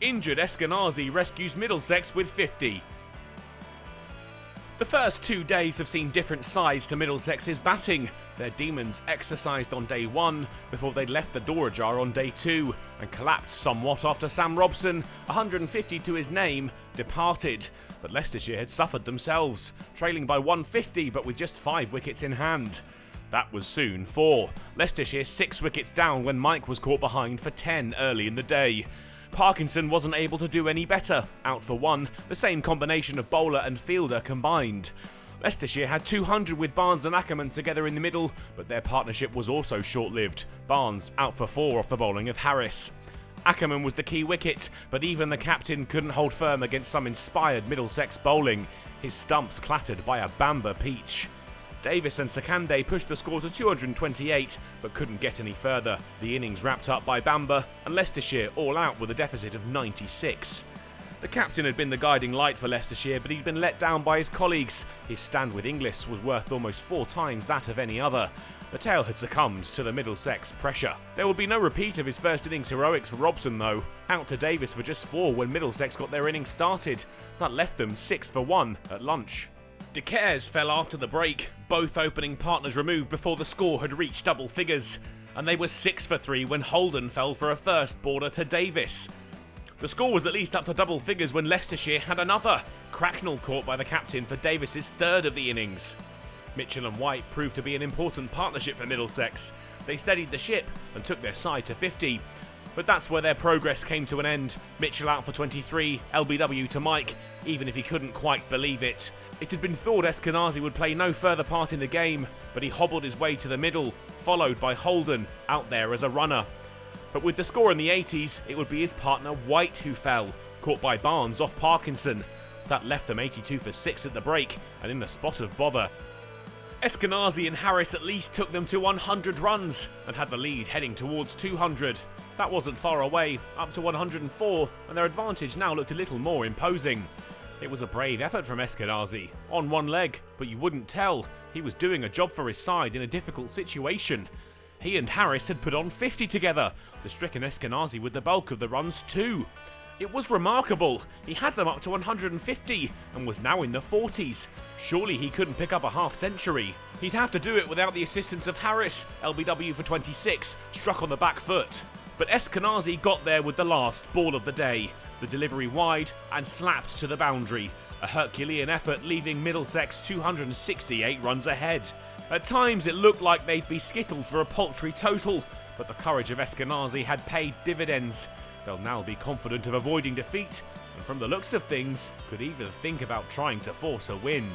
Injured Eskenazi rescues Middlesex with 50. The first 2 days have seen different sides to Middlesex's batting. Their demons exercised on day 1 before they left the door ajar on day 2 and collapsed somewhat after Sam Robson, 150 to his name, departed. But Leicestershire had suffered themselves, trailing by 150 but with just 5 wickets in hand. That was soon 4. Leicestershire 6 wickets down when Mike was caught behind for 10 early in the day. Parkinson wasn't able to do any better, out for 1, the same combination of bowler and fielder combined. Leicestershire had 200 with Barnes and Ackerman together in the middle, but their partnership was also short-lived. Barnes out for 4 off the bowling of Harris. Ackerman was the key wicket, but even the captain couldn't hold firm against some inspired Middlesex bowling. His stumps clattered by a Bamba peach. Davis and Sakande pushed the score to 228, but couldn't get any further. The innings wrapped up by Bamba, and Leicestershire all out with a deficit of 96. The captain had been the guiding light for Leicestershire, but he'd been let down by his colleagues. His stand with Inglis was worth almost 4 times that of any other. The tail had succumbed to the Middlesex pressure. There would be no repeat of his first innings heroics for Robson though. Out to Davis for just 4 when Middlesex got their innings started. That left them 6 for 1 at lunch. De Caires fell after the break, both opening partners removed before the score had reached double figures, and they were 6 for 3 when Holden fell for a first border to Davis. The score was at least up to double figures when Leicestershire had another, Cracknell caught by the captain for Davis's 3rd of the innings. Mitchell and White proved to be an important partnership for Middlesex. They steadied the ship and took their side to 50. But that's where their progress came to an end. Mitchell out for 23, LBW to Mike, even if he couldn't quite believe it. It had been thought Eskenazi would play no further part in the game, but he hobbled his way to the middle, followed by Holden, out there as a runner. But with the score in the 80s, it would be his partner White who fell, caught by Barnes off Parkinson. That left them 82 for 6 at the break, and in a spot of bother. Eskenazi and Harris at least took them to 100 runs, and had the lead heading towards 200. That wasn't far away, up to 104, and their advantage now looked a little more imposing. It was a brave effort from Eskenazi, on one leg, but you wouldn't tell. He was doing a job for his side in a difficult situation. He and Harris had put on 50 together, the stricken Eskenazi with the bulk of the runs too. It was remarkable. He had them up to 150 and was now in the 40s. Surely he couldn't pick up a half century. He'd have to do it without the assistance of Harris, LBW for 26, struck on the back foot. But Eskenazi got there with the last ball of the day. The delivery wide and slapped to the boundary. A Herculean effort leaving Middlesex 268 runs ahead. At times it looked like they'd be skittled for a paltry total, but the courage of Eskenazi had paid dividends. They'll now be confident of avoiding defeat, and from the looks of things, could even think about trying to force a win.